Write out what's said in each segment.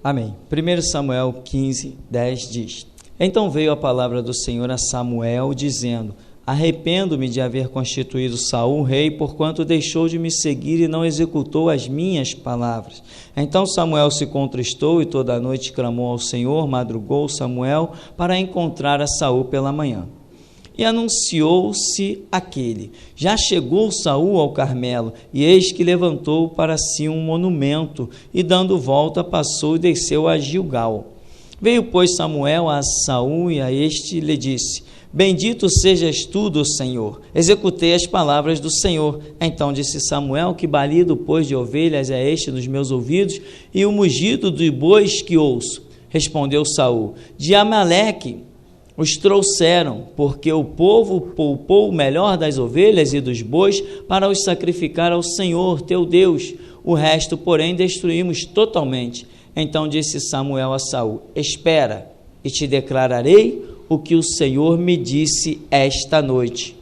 Amém. 1 Samuel 15, 10 diz: Então veio a palavra do Senhor a Samuel, dizendo: Arrependo-me de haver constituído Saul rei, porquanto deixou de me seguir e não executou as minhas palavras. Então Samuel se contristou e toda a noite clamou ao Senhor. Madrugou Samuel para encontrar a Saul pela manhã. E anunciou-se aquele: Já chegou Saul ao Carmelo, e eis que levantou para si um monumento, e dando volta passou e desceu a Gilgal. Veio, pois, Samuel a Saul, e a este lhe disse: Bendito sejas tu do Senhor. Executei as palavras do Senhor. Então disse Samuel: Que balido, pois, de ovelhas é este nos meus ouvidos, e o mugido de bois que ouço? Respondeu Saul: De Amaleque os trouxeram, porque o povo poupou o melhor das ovelhas e dos bois para os sacrificar ao Senhor teu Deus. O resto, porém, destruímos totalmente. Então disse Samuel a Saul: Espera, e te declararei o que o Senhor me disse esta noite.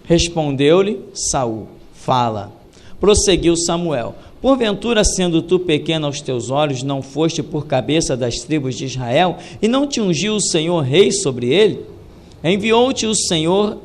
Respondeu-lhe Saul: Fala. Prosseguiu Samuel: Porventura, sendo tu pequeno aos teus olhos, não foste por cabeça das tribos de Israel, e não te ungiu o Senhor rei sobre ele? Enviou-te o Senhor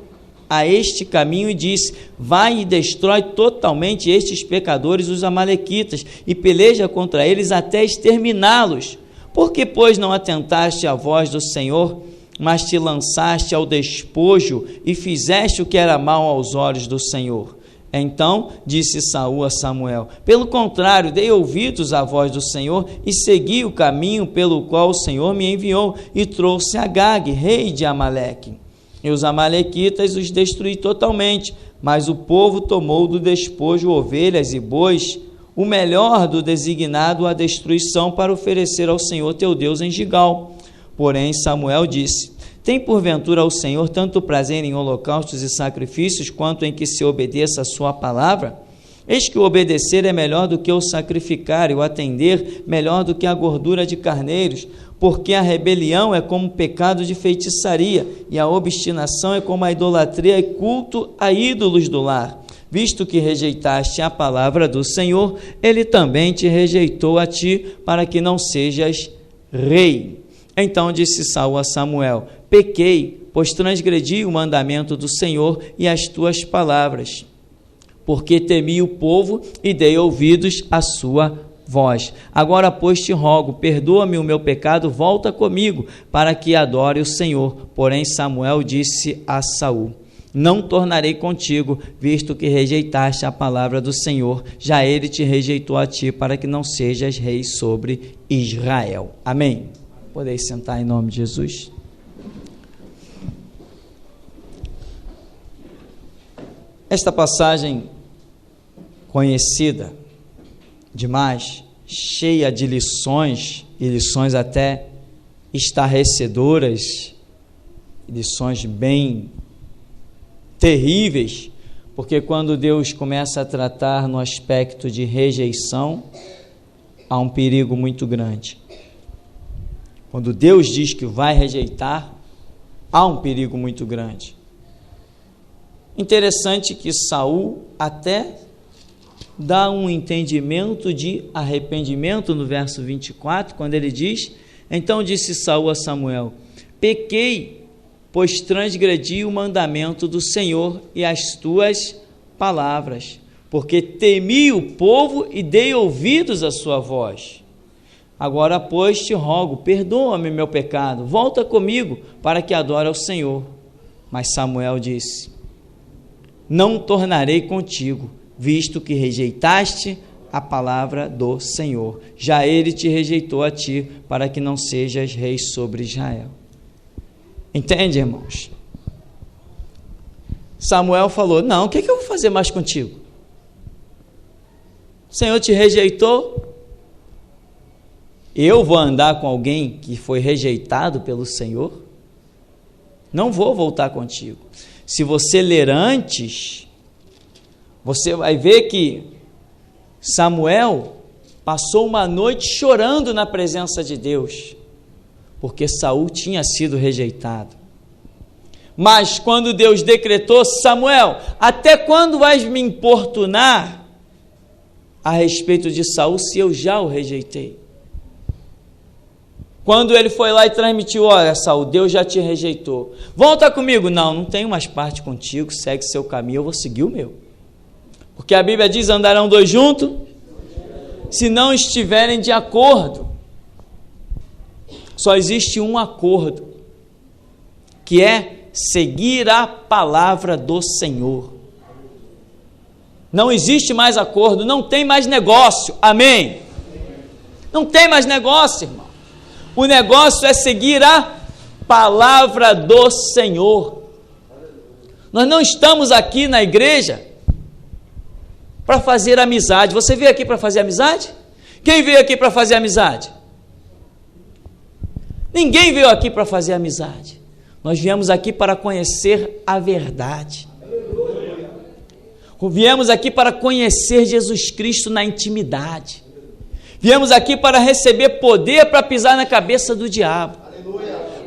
a este caminho e disse: Vai e destrói totalmente estes pecadores, os amalequitas, e peleja contra eles até exterminá-los. Por que, pois, não atentaste à voz do Senhor, mas te lançaste ao despojo e fizeste o que era mal aos olhos do Senhor? Então disse Saul a Samuel: Pelo contrário, dei ouvidos à voz do Senhor e segui o caminho pelo qual o Senhor me enviou, e trouxe Agag, rei de Amaleque. E os amalequitas os destruí totalmente, mas o povo tomou do despojo ovelhas e bois, o melhor do designado à destruição, para oferecer ao Senhor teu Deus em Gilgal. Porém Samuel disse: Tem porventura o Senhor tanto prazer em holocaustos e sacrifícios, quanto em que se obedeça a sua palavra? Eis que o obedecer é melhor do que o sacrificar, e o atender melhor do que a gordura de carneiros, porque a rebelião é como pecado de feitiçaria, e a obstinação é como a idolatria e culto a ídolos do lar. Visto que rejeitaste a palavra do Senhor, ele também te rejeitou a ti, para que não sejas rei. Então disse Saul a Samuel: Pequei, pois transgredi o mandamento do Senhor e as tuas palavras, porque temi o povo e dei ouvidos à sua voz. Agora, pois, te rogo, perdoa-me o meu pecado, volta comigo, para que adore o Senhor. Porém Samuel disse a Saul: Não tornarei contigo, visto que rejeitaste a palavra do Senhor, já ele te rejeitou a ti, para que não sejas rei sobre Israel. Amém. Podeis sentar em nome de Jesus. Esta passagem conhecida demais, cheia de lições, e lições até estarrecedoras, lições bem terríveis, porque quando Deus começa a tratar no aspecto de rejeição, há um perigo muito grande. Quando Deus diz que vai rejeitar, há um perigo muito grande. Interessante que Saul até dá um entendimento de arrependimento no verso 24, quando ele diz: Então disse Saul a Samuel: Pequei, pois transgredi o mandamento do Senhor e as tuas palavras, porque temi o povo e dei ouvidos à sua voz. Agora, pois, te rogo, perdoa-me meu pecado, volta comigo, para que adore ao Senhor. Mas Samuel disse: Não tornarei contigo, visto que rejeitaste a palavra do Senhor. Já ele te rejeitou a ti, para que não sejas rei sobre Israel. Entende, irmãos? Samuel falou: Não, o que eu vou fazer mais contigo? O Senhor te rejeitou. Eu vou andar com alguém que foi rejeitado pelo Senhor? Não vou voltar contigo. Se você ler antes, você vai ver que Samuel passou uma noite chorando na presença de Deus, porque Saul tinha sido rejeitado. Mas quando Deus decretou: Samuel, até quando vais me importunar a respeito de Saul, se eu já o rejeitei? Quando ele foi lá e transmitiu, olha, Saul, Deus já te rejeitou. Volta comigo. Não, não tenho mais parte contigo, segue seu caminho, eu vou seguir o meu. Porque a Bíblia diz, andarão dois juntos, se não estiverem de acordo. Só existe um acordo, que é seguir a palavra do Senhor. Não existe mais acordo, não tem mais negócio, amém? Não tem mais negócio, irmão. O negócio é seguir a palavra do Senhor. Nós não estamos aqui na igreja para fazer amizade. Você veio aqui para fazer amizade? Quem veio aqui para fazer amizade? Ninguém veio aqui para fazer amizade. Nós viemos aqui para conhecer a verdade. Viemos aqui para conhecer Jesus Cristo na intimidade. Viemos aqui para receber poder para pisar na cabeça do diabo.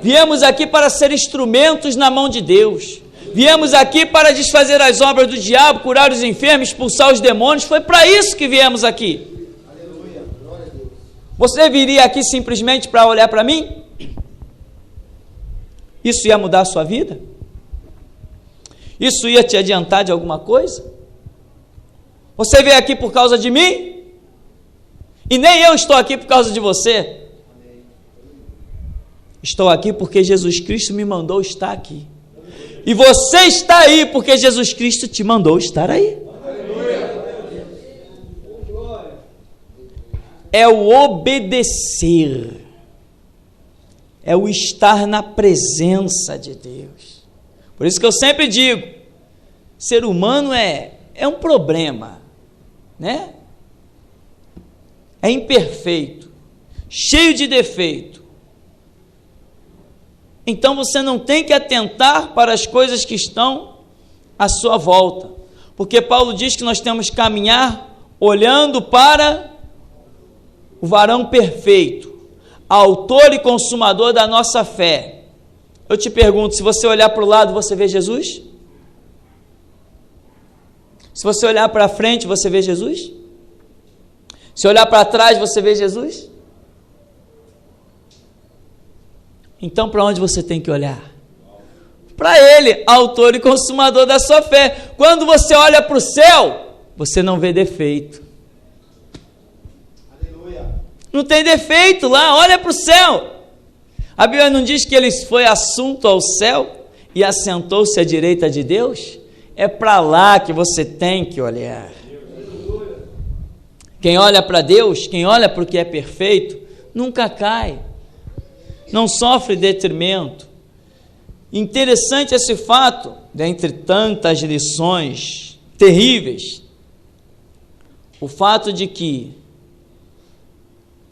Viemos aqui para ser instrumentos na mão de Deus. Viemos aqui para desfazer as obras do diabo, curar os enfermos, expulsar os demônios. Foi para isso que viemos aqui. Você viria aqui simplesmente para olhar para mim? Isso ia mudar a sua vida? Isso ia te adiantar de alguma coisa? Você veio aqui por causa de mim? E nem eu estou aqui por causa de você. Estou aqui porque Jesus Cristo me mandou estar aqui. E você está aí porque Jesus Cristo te mandou estar aí. É o obedecer. É o estar na presença de Deus. Por isso que eu sempre digo, ser humano é um problema, né? É imperfeito, cheio de defeito. Então você não tem que atentar para as coisas que estão à sua volta, porque Paulo diz que nós temos que caminhar olhando para o varão perfeito, autor e consumador da nossa fé. Eu te pergunto, se você olhar para o lado, você vê Jesus? Se você olhar para frente, você vê Jesus? Se olhar para trás, você vê Jesus? Então, para onde você tem que olhar? Para Ele, autor e consumador da sua fé. Quando você olha para o céu, você não vê defeito. Aleluia. Não tem defeito lá, olha para o céu. A Bíblia não diz que Ele foi assunto ao céu e assentou-se à direita de Deus? É para lá que você tem que olhar. Quem olha para Deus, quem olha para o que é perfeito, nunca cai, não sofre detrimento. Interessante esse fato, dentre tantas lições terríveis, o fato de que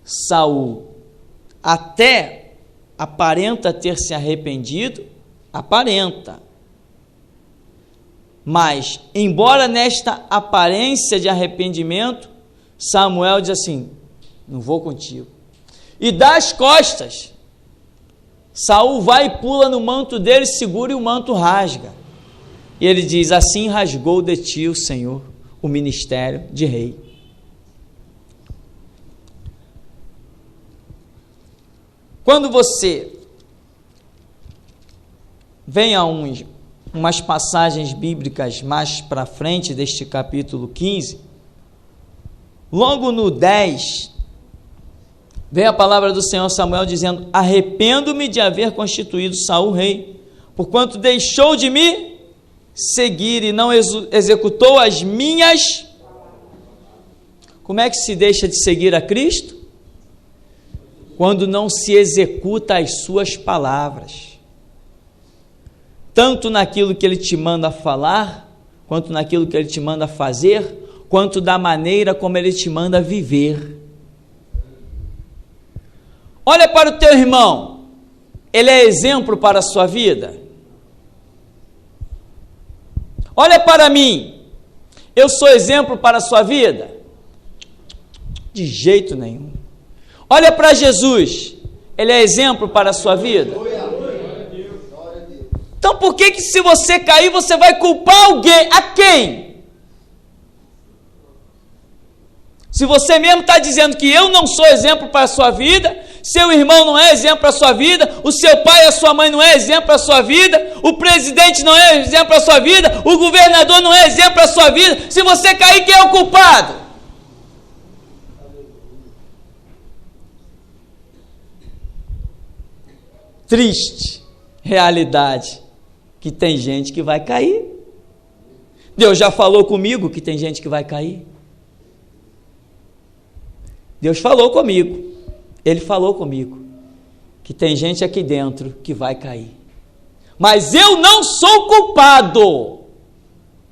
Saul até aparenta ter se arrependido, aparenta, mas embora nesta aparência de arrependimento, Samuel diz assim, não vou contigo, e dá as costas. Saul vai e pula no manto dele, segura e o manto rasga, e ele diz, assim rasgou de ti o Senhor o ministério de rei. Quando você vem a umas passagens bíblicas mais para frente deste capítulo 15, logo no 10, vem a palavra do Senhor Samuel dizendo, arrependo-me de haver constituído Saul rei, porquanto deixou de me seguir e não executou as minhas. Como é que se deixa de seguir a Cristo? Quando não se executa as suas palavras, tanto naquilo que Ele te manda falar, quanto naquilo que Ele te manda fazer, quanto da maneira como Ele te manda viver. Olha para o teu irmão, ele é exemplo para a sua vida? Olha para mim, eu sou exemplo para a sua vida? De jeito nenhum. Olha para Jesus, ele é exemplo para a sua vida? Então por que se você cair, você vai culpar alguém? A quem? Se você mesmo está dizendo que eu não sou exemplo para a sua vida, seu irmão não é exemplo para a sua vida, o seu pai e a sua mãe não é exemplo para a sua vida, o presidente não é exemplo para a sua vida, o governador não é exemplo para a sua vida. Se você cair, quem é o culpado? Triste realidade que tem gente que vai cair. Deus já falou comigo que tem gente que vai cair. Deus falou comigo, Ele falou comigo, que tem gente aqui dentro que vai cair. Mas eu não sou culpado,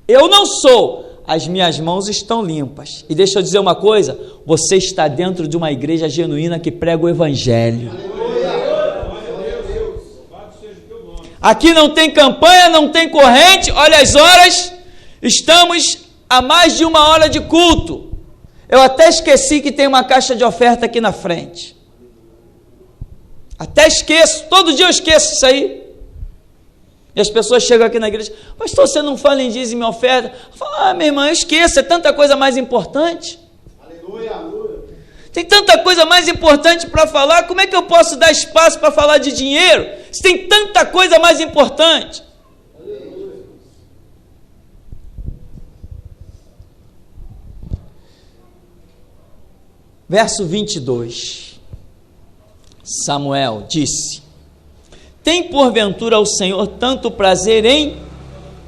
eu não sou, as minhas mãos estão limpas. E deixa eu dizer uma coisa, você está dentro de uma igreja genuína que prega o Evangelho. Aqui não tem campanha, não tem corrente, olha as horas, estamos a mais de 1 hora de culto. Eu até esqueci que tem uma caixa de oferta aqui na frente. Até esqueço, todo dia eu esqueço isso aí. E as pessoas chegam aqui na igreja, pastor, você não fala em dízimo e oferta? Eu falo, meu irmão, eu esqueço, é tanta coisa mais importante. Aleluia. Tem tanta coisa mais importante para falar, como é que eu posso dar espaço para falar de dinheiro? Se tem tanta coisa mais importante. Verso 22, Samuel disse, tem porventura o Senhor tanto prazer em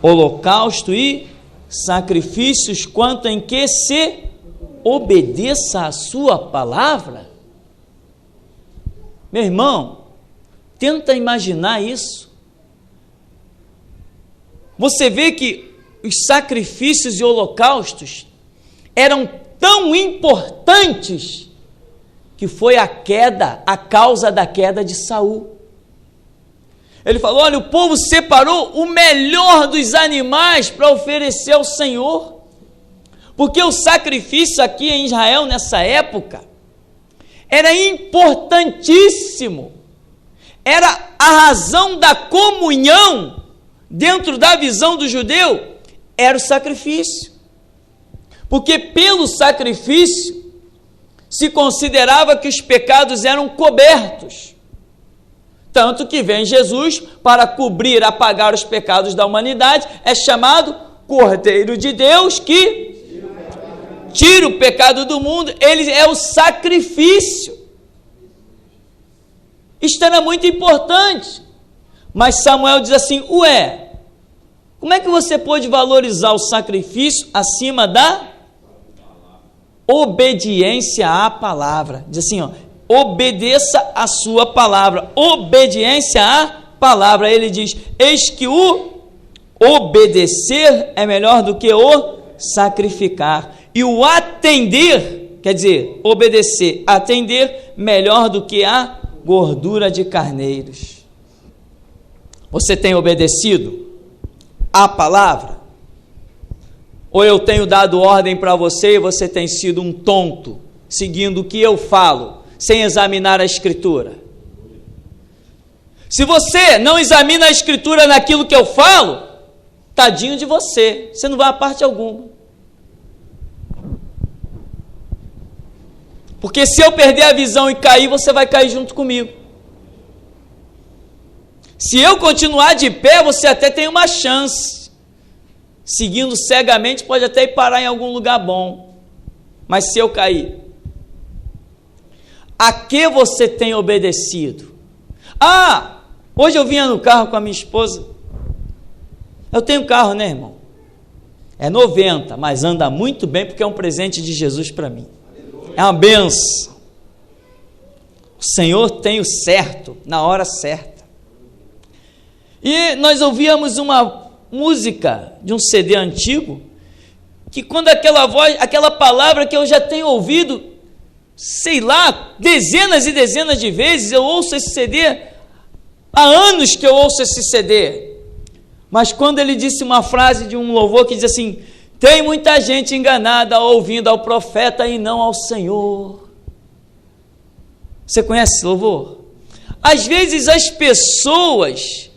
holocausto e sacrifícios, quanto em que se obedeça a sua palavra? Meu irmão, tenta imaginar isso. Você vê que os sacrifícios e holocaustos eram tão importantes que foi a causa da queda de Saul. Ele falou, olha, o povo separou o melhor dos animais para oferecer ao Senhor, porque o sacrifício aqui em Israel nessa época era importantíssimo, era a razão da comunhão dentro da visão do judeu, era o sacrifício. Porque pelo sacrifício se considerava que os pecados eram cobertos. Tanto que vem Jesus para cobrir, apagar os pecados da humanidade, é chamado Cordeiro de Deus que tira o pecado do mundo, ele é o sacrifício. Isto era muito importante. Mas Samuel diz assim, como é que você pode valorizar o sacrifício acima da obediência à palavra? Diz assim, obedeça a sua palavra, obediência à palavra. Ele diz, eis que o obedecer é melhor do que o sacrificar, e o atender, quer dizer, obedecer, atender, melhor do que a gordura de carneiros. Você tem obedecido à palavra? Ou eu tenho dado ordem para você e você tem sido um tonto, seguindo o que eu falo, sem examinar a Escritura? Se você não examina a Escritura naquilo que eu falo, tadinho de você, você não vai a parte alguma. Porque se eu perder a visão e cair, você vai cair junto comigo. Se eu continuar de pé, você até tem uma chance. Seguindo cegamente, pode até ir parar em algum lugar bom. Mas se eu cair, a que você tem obedecido? Hoje eu vinha no carro com a minha esposa. Eu tenho carro, né, irmão? É 90, mas anda muito bem porque é um presente de Jesus para mim. É uma benção. O Senhor tem o certo na hora certa. E nós ouvíamos uma música de um CD antigo, que quando aquela voz, aquela palavra que eu já tenho ouvido, sei lá, dezenas e dezenas de vezes, eu ouço esse CD, há anos que eu ouço esse CD, mas quando ele disse uma frase de um louvor que diz assim, tem muita gente enganada ouvindo ao profeta e não ao Senhor. Você conhece esse louvor? Às vezes as pessoas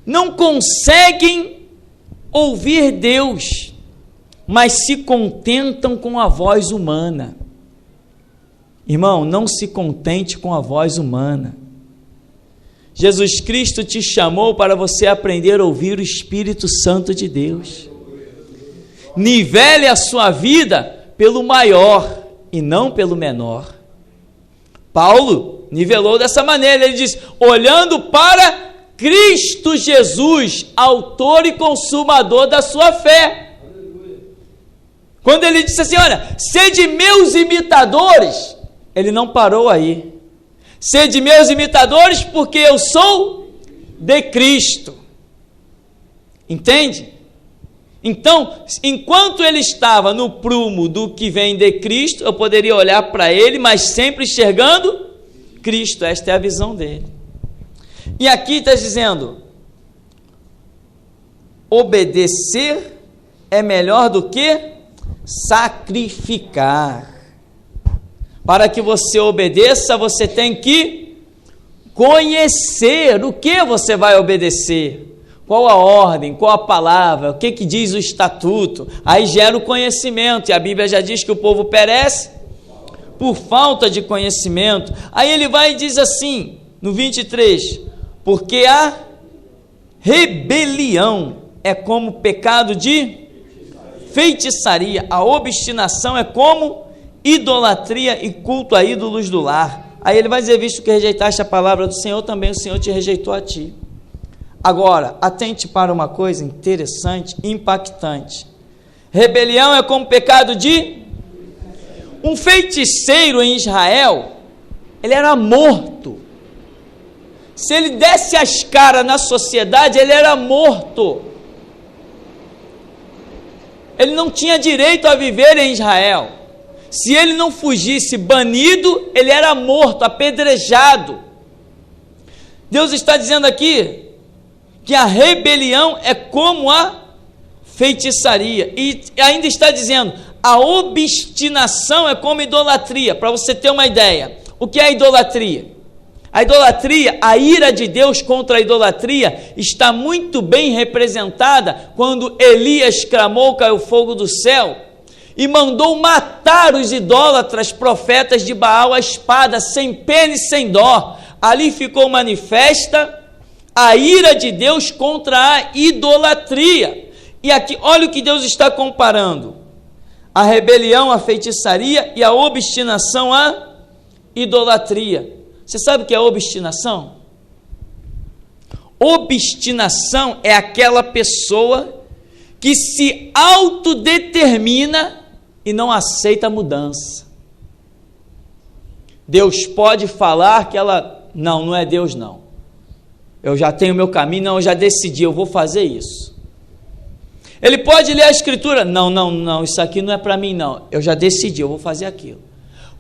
não conseguem ouvir Deus, mas se contentam com a voz humana. Irmão, não se contente com a voz humana. Jesus Cristo te chamou para você aprender a ouvir o Espírito Santo de Deus. Nivele a sua vida pelo maior e não pelo menor. Paulo nivelou dessa maneira, ele diz, olhando para Cristo Jesus, autor e consumador da sua fé. Quando ele disse assim, olha, sede meus imitadores, ele não parou aí. Sede meus imitadores porque eu sou de Cristo. Entende? Então, enquanto ele estava no prumo do que vem de Cristo, eu poderia olhar para ele, mas sempre enxergando Cristo. Esta é a visão dele. E aqui está dizendo, obedecer é melhor do que sacrificar. Para que você obedeça, você tem que conhecer o que você vai obedecer. Qual a ordem, qual a palavra, o que diz o estatuto. Aí gera o conhecimento, e a Bíblia já diz que o povo perece por falta de conhecimento. Aí ele vai e diz assim, no 23, porque a rebelião é como pecado de feitiçaria, a obstinação é como idolatria e culto a ídolos do lar. Aí ele vai dizer, visto que rejeitaste a palavra do Senhor, também o Senhor te rejeitou a ti. Agora, atente para uma coisa interessante, impactante. Rebelião é como pecado de... Um feiticeiro em Israel, ele era morto. Se ele desse as caras na sociedade, ele era morto. Ele não tinha direito a viver em Israel. Se ele não fugisse banido, ele era morto, apedrejado. Deus está dizendo aqui que a rebelião é como a feitiçaria. E ainda está dizendo, a obstinação é como idolatria. Para você ter uma ideia, o que é a idolatria? A idolatria, a ira de Deus contra a idolatria está muito bem representada quando Elias clamou, caiu fogo do céu e mandou matar os idólatras profetas de Baal à espada, sem pena e sem dó. Ali ficou manifesta a ira de Deus contra a idolatria. E aqui, olha o que Deus está comparando: a rebelião, a feitiçaria e a obstinação, a idolatria. Você sabe o que é obstinação? Obstinação é aquela pessoa que se autodetermina e não aceita a mudança. Deus pode falar que ela... Não é Deus não. Eu já tenho meu caminho, não, eu já decidi, eu vou fazer isso. Ele pode ler a escritura, não, isso aqui não é para mim não, eu já decidi, eu vou fazer aquilo.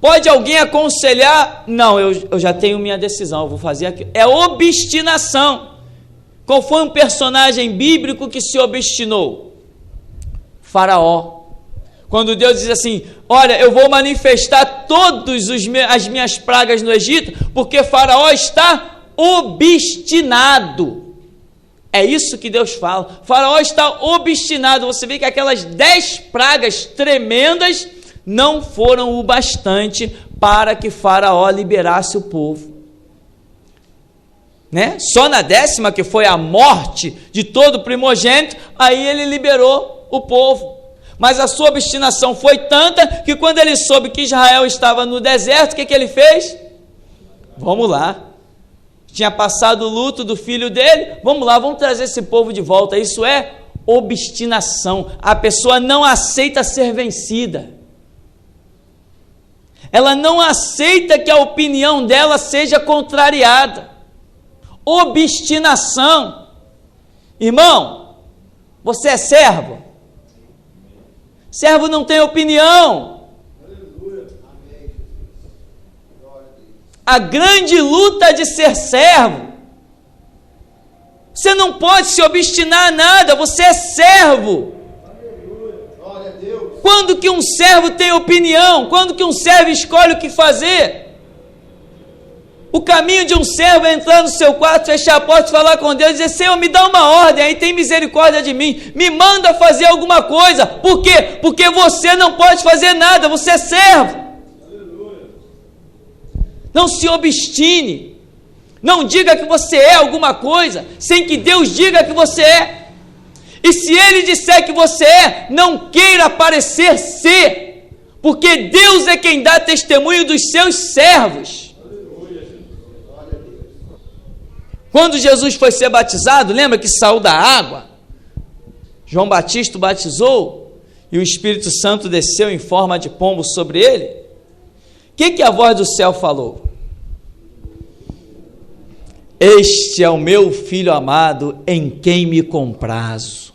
Pode alguém aconselhar, não, eu já tenho minha decisão, eu vou fazer aquilo. É obstinação. Qual foi um personagem bíblico que se obstinou? Faraó. Quando Deus diz assim, olha, eu vou manifestar todas as minhas pragas no Egito, porque Faraó está obstinado. É isso que Deus fala. Faraó está obstinado. Você vê que aquelas 10 pragas tremendas não foram o bastante para que Faraó liberasse o povo. Né? Só na 10ª, que foi a morte de todo primogênito, aí ele liberou o povo. Mas a sua obstinação foi tanta que quando ele soube que Israel estava no deserto, o que ele fez? Vamos lá. Tinha passado o luto do filho dele, vamos lá, vamos trazer esse povo de volta. Isso é obstinação. A pessoa não aceita ser vencida. Ela não aceita que a opinião dela seja contrariada. Obstinação. Irmão, você é servo? Servo não tem opinião. A grande luta de ser servo. Você não pode se obstinar a nada, você é servo. Quando que um servo tem opinião? Quando que um servo escolhe o que fazer? O caminho de um servo é entrar no seu quarto, fechar a porta, falar com Deus e dizer, Senhor, me dá uma ordem, aí tem misericórdia de mim, me manda fazer alguma coisa. Por quê? Porque você não pode fazer nada, você é servo. Não se obstine. Não diga que você é alguma coisa sem que Deus diga que você é. E se Ele disser que você é, não queira parecer ser, porque Deus é quem dá testemunho dos seus servos. Quando Jesus foi ser batizado, lembra que saiu da água? João Batista o batizou e o Espírito Santo desceu em forma de pombo sobre ele. O que a voz do céu falou? Este é o meu filho amado, em quem me comprazo.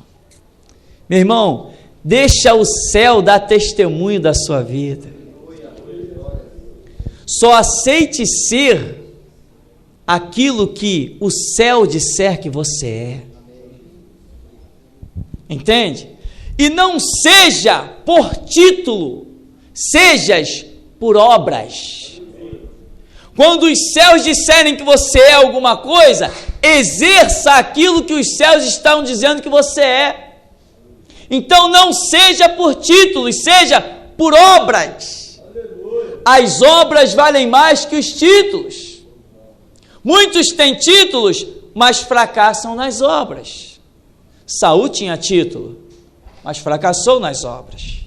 Meu irmão, deixa o céu dar testemunho da sua vida. Só aceite ser aquilo que o céu disser que você é. Entende? E não seja por título, sejas por obras. Quando os céus disserem que você é alguma coisa, exerça aquilo que os céus estão dizendo que você é. Então não seja por títulos, seja por obras. As obras valem mais que os títulos. Muitos têm títulos, mas fracassam nas obras. Saul tinha título, mas fracassou nas obras.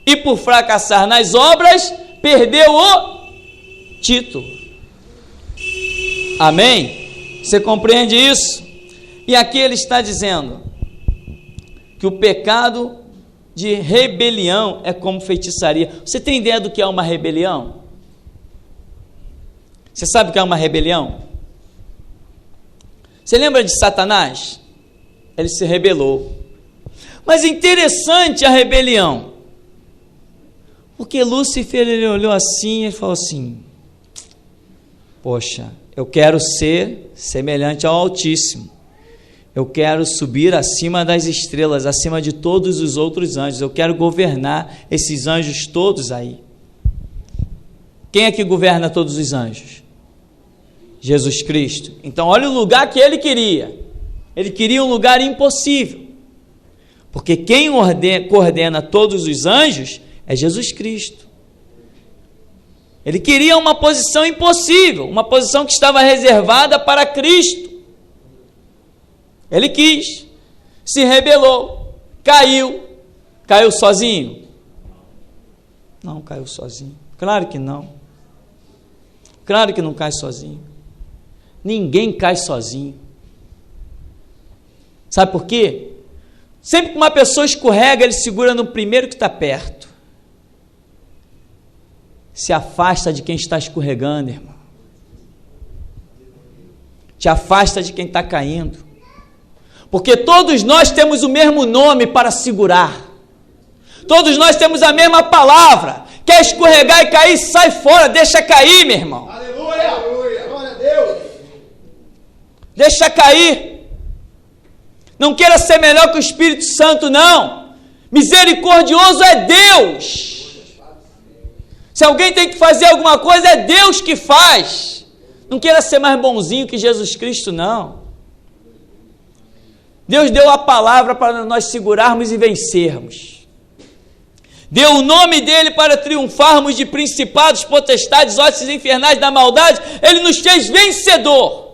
E por fracassar nas obras, perdeu o título. Amém? Você compreende isso? E aqui ele está dizendo que o pecado de rebelião é como feitiçaria. Você tem ideia do que é uma rebelião? Você sabe o que é uma rebelião? Você lembra de Satanás? Ele se rebelou. Mas interessante a rebelião, porque Lúcifer, ele olhou assim e falou assim: poxa, eu quero ser semelhante ao Altíssimo, eu quero subir acima das estrelas, acima de todos os outros anjos, eu quero governar esses anjos todos aí. Quem é que governa todos os anjos? Jesus Cristo. Então olha o lugar que ele queria um lugar impossível, porque quem coordena todos os anjos é Jesus Cristo. Ele queria uma posição impossível, uma posição que estava reservada para Cristo. Ele quis, se rebelou, caiu sozinho? Não caiu sozinho, claro que não. Claro que não cai sozinho. Ninguém cai sozinho. Sabe por quê? Sempre que uma pessoa escorrega, ele segura no primeiro que está perto. Se afasta de quem está escorregando, irmão. Te afasta de quem está caindo. Porque todos nós temos o mesmo nome para segurar. Todos nós temos a mesma palavra. Quer escorregar e cair, sai fora, deixa cair, meu irmão. Aleluia! Glória a Deus! Deixa cair. Não queira ser melhor que o Espírito Santo, não. Misericordioso é Deus. Se alguém tem que fazer alguma coisa, é Deus que faz. Não queira ser mais bonzinho que Jesus Cristo, não. Deus deu a palavra para nós segurarmos e vencermos. Deu o nome dele para triunfarmos de principados, potestades, hostes infernais da maldade. Ele nos fez vencedor.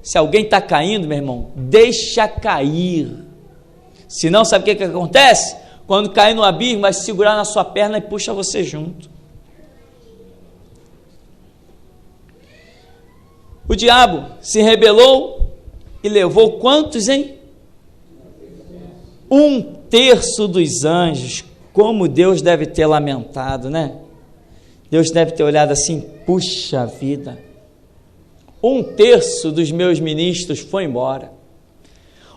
Se alguém está caindo, meu irmão, deixa cair. Senão, sabe o que acontece? Quando cair no abismo, vai segurar na sua perna e puxa você junto. O diabo se rebelou e levou quantos, hein? 1/3 dos anjos. Como Deus deve ter lamentado, né? Deus deve ter olhado assim: puxa vida, 1/3 dos meus ministros foi embora.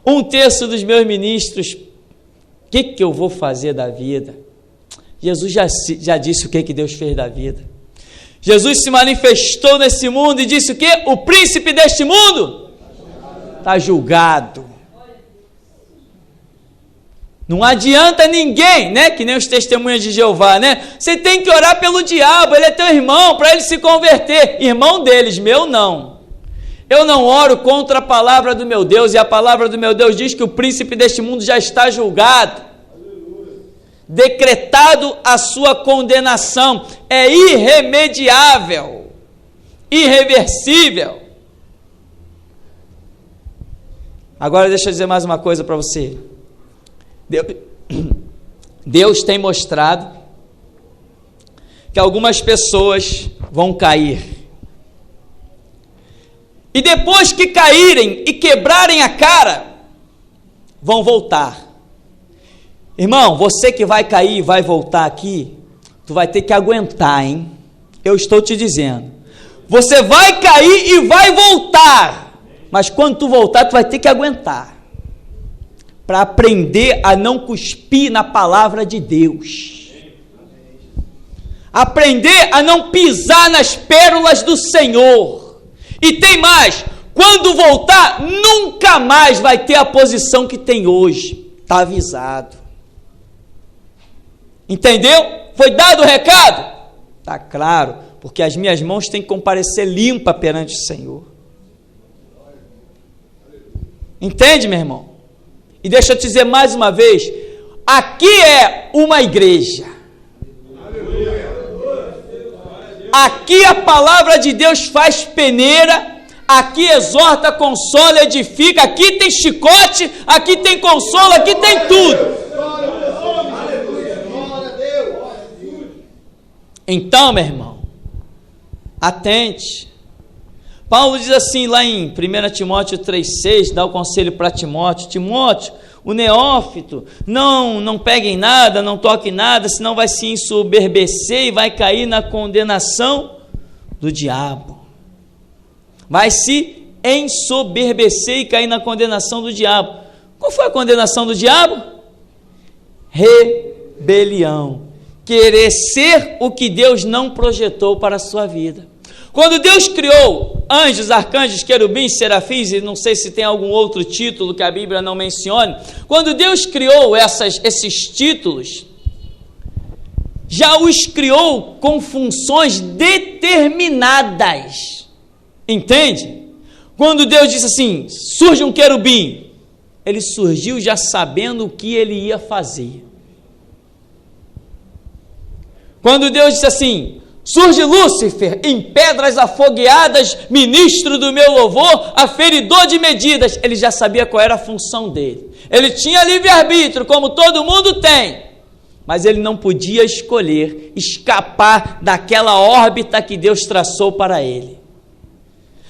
1/3 dos meus ministros, o que eu vou fazer da vida? Jesus já disse o que Deus fez da vida. Jesus se manifestou nesse mundo e disse o quê? O príncipe deste mundo está julgado. Não adianta ninguém, né? Que nem os testemunhas de Jeová, né? Você tem que orar pelo diabo, ele é teu irmão, para ele se converter. Irmão deles, meu não. Eu não oro contra a palavra do meu Deus, e a palavra do meu Deus diz que o príncipe deste mundo já está julgado. decretado a sua condenação, é irremediável, irreversível. Agora deixa eu dizer mais uma coisa para você. Deus tem mostrado que algumas pessoas vão cair. E depois que caírem e quebrarem a cara, vão voltar. Irmão, você que vai cair e vai voltar aqui, tu vai ter que aguentar, hein? Eu estou te dizendo. Você vai cair e vai voltar. Mas quando tu voltar, tu vai ter que aguentar. Para aprender a não cuspir na palavra de Deus. Aprender a não pisar nas pérolas do Senhor. E tem mais, quando voltar, nunca mais vai ter a posição que tem hoje. Está avisado. Entendeu? Foi dado o recado? Está claro, porque as minhas mãos têm que comparecer limpa perante o Senhor. Entende, meu irmão? E deixa eu te dizer mais uma vez, aqui é uma igreja. Aqui a palavra de Deus faz peneira, aqui exorta, consola, edifica, aqui tem chicote, aqui tem consolo, aqui tem tudo. Então, meu irmão, atente. Paulo diz assim lá em 1 Timóteo 3,6, dá o conselho para Timóteo: Timóteo, o neófito, não pegue em nada, não toque em nada, senão vai se ensoberbecer e vai cair na condenação do diabo. Vai se ensoberbecer e cair na condenação do diabo. Qual foi a condenação do diabo? Rebelião. Querer ser o que Deus não projetou para a sua vida. Quando Deus criou anjos, arcanjos, querubins, serafins, e não sei se tem algum outro título que a Bíblia não mencione, quando Deus criou esses títulos, já os criou com funções determinadas. Entende? Quando Deus disse assim, surge um querubim, ele surgiu já sabendo o que ele ia fazer. Quando Deus disse assim, surge Lúcifer, em pedras afogueadas, ministro do meu louvor, aferidor de medidas, ele já sabia qual era a função dele. Ele tinha livre-arbítrio, como todo mundo tem, mas ele não podia escolher escapar daquela órbita que Deus traçou para ele.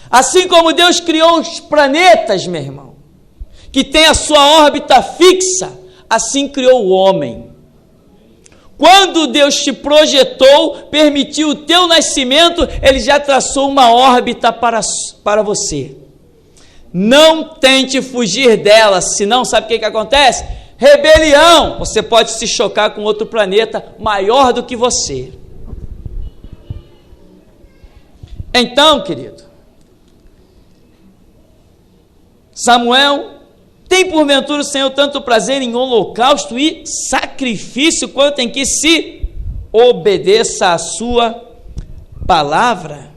Assim como Deus criou os planetas, meu irmão, que tem a sua órbita fixa, assim criou o homem. Quando Deus te projetou, permitiu o teu nascimento, Ele já traçou uma órbita para você. Não tente fugir dela, senão sabe o que acontece? Rebelião! Você pode se chocar com outro planeta maior do que você. Então, querido, Samuel, tem porventura o Senhor tanto prazer em holocausto e sacrifício quanto em que se obedeça a sua palavra?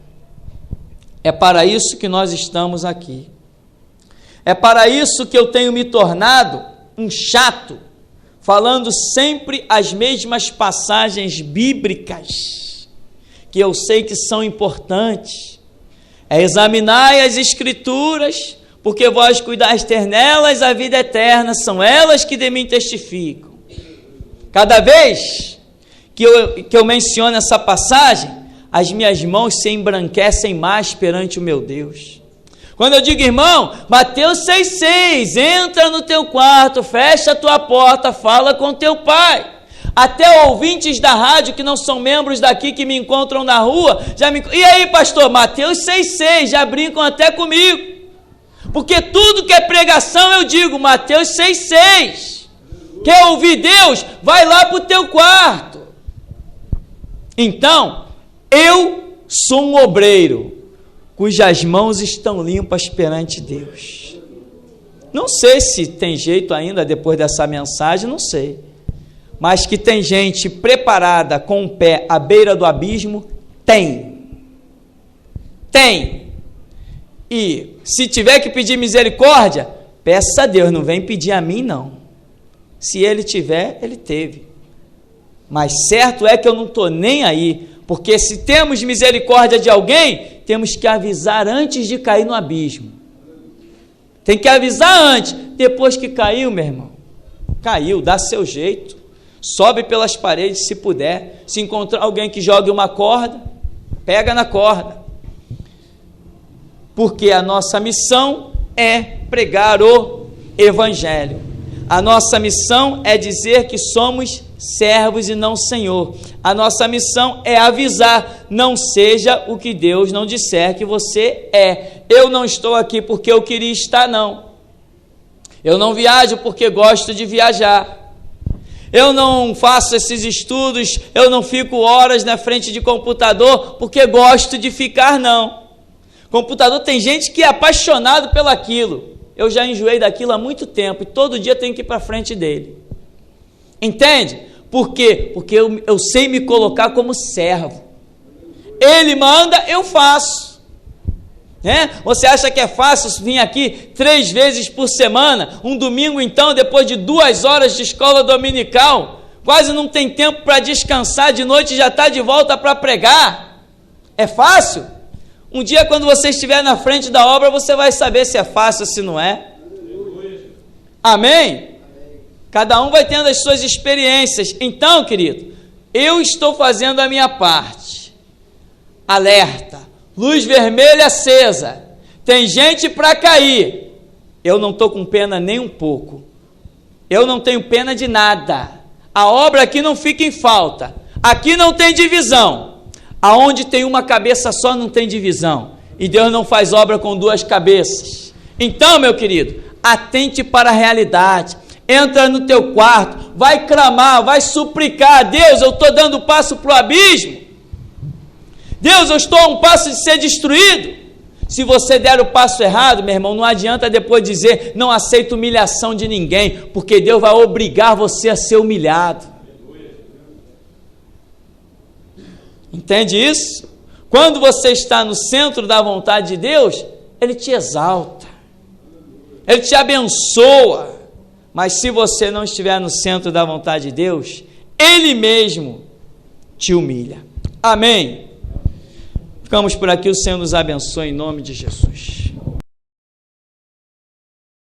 É para isso que nós estamos aqui. É para isso que eu tenho me tornado um chato, falando sempre as mesmas passagens bíblicas, que eu sei que são importantes. É examinar as Escrituras, porque vós cuidaste nelas a vida eterna, são elas que de mim testificam. Cada vez que eu menciono essa passagem, as minhas mãos se embranquecem mais perante o meu Deus. Quando eu digo, irmão, Mateus 6,6, entra no teu quarto, fecha a tua porta, fala com teu pai. Até ouvintes da rádio que não são membros daqui, que me encontram na rua, e aí, pastor, Mateus 6,6, já brincam até comigo. Porque tudo que é pregação eu digo, Mateus 6,6. Quer ouvir Deus? Vai lá para o teu quarto. Então, eu sou um obreiro, cujas mãos estão limpas perante Deus. Não sei se tem jeito ainda depois dessa mensagem, não sei. Mas que tem gente preparada com o pé à beira do abismo, tem. Tem. E se tiver que pedir misericórdia, peça a Deus, não vem pedir a mim não. Se ele tiver, ele teve. Mas certo é que eu não estou nem aí, porque se temos misericórdia de alguém, temos que avisar antes de cair no abismo. Tem que avisar antes. Depois que caiu, meu irmão, caiu, dá seu jeito. Sobe pelas paredes se puder. Se encontrar alguém que jogue uma corda, pega na corda. Porque a nossa missão é pregar o Evangelho. A nossa missão é dizer que somos servos e não Senhor. A nossa missão é avisar, não seja o que Deus não disser que você é. Eu não estou aqui porque eu queria estar, não. Eu não viajo porque gosto de viajar. Eu não faço esses estudos, eu não fico horas na frente de computador porque gosto de ficar, não. Computador, tem gente que é apaixonado pelaquilo. Eu já enjoei daquilo há muito tempo e todo dia tenho que ir para frente dele. Entende? Por quê? Porque eu sei me colocar como servo. Ele manda, eu faço. Você acha que é fácil vir aqui 3 vezes por semana? Um domingo então, depois de 2 horas de escola dominical, quase não tem tempo para descansar, de noite já está de volta para pregar. É fácil? Um dia quando você estiver na frente da obra, você vai saber se é fácil ou se não é. Amém? Cada um vai tendo as suas experiências. Então, querido, eu estou fazendo a minha parte. Alerta, luz vermelha acesa, tem gente para cair. Eu não estou com pena nem um pouco. Eu não tenho pena de nada. A obra aqui não fica em falta. Aqui não tem divisão. Aonde tem uma cabeça só não tem divisão. E Deus não faz obra com 2 cabeças. Então, meu querido, atente para a realidade. Entra no teu quarto, vai clamar, vai suplicar. Deus, eu estou dando passo para o abismo. Deus, eu estou a um passo de ser destruído. Se você der o passo errado, meu irmão, não adianta depois dizer, não aceito humilhação de ninguém, porque Deus vai obrigar você a ser humilhado. Entende isso? Quando você está no centro da vontade de Deus, Ele te exalta, Ele te abençoa. Mas se você não estiver no centro da vontade de Deus, Ele mesmo te humilha. Amém? Ficamos por aqui, o Senhor nos abençoe em nome de Jesus.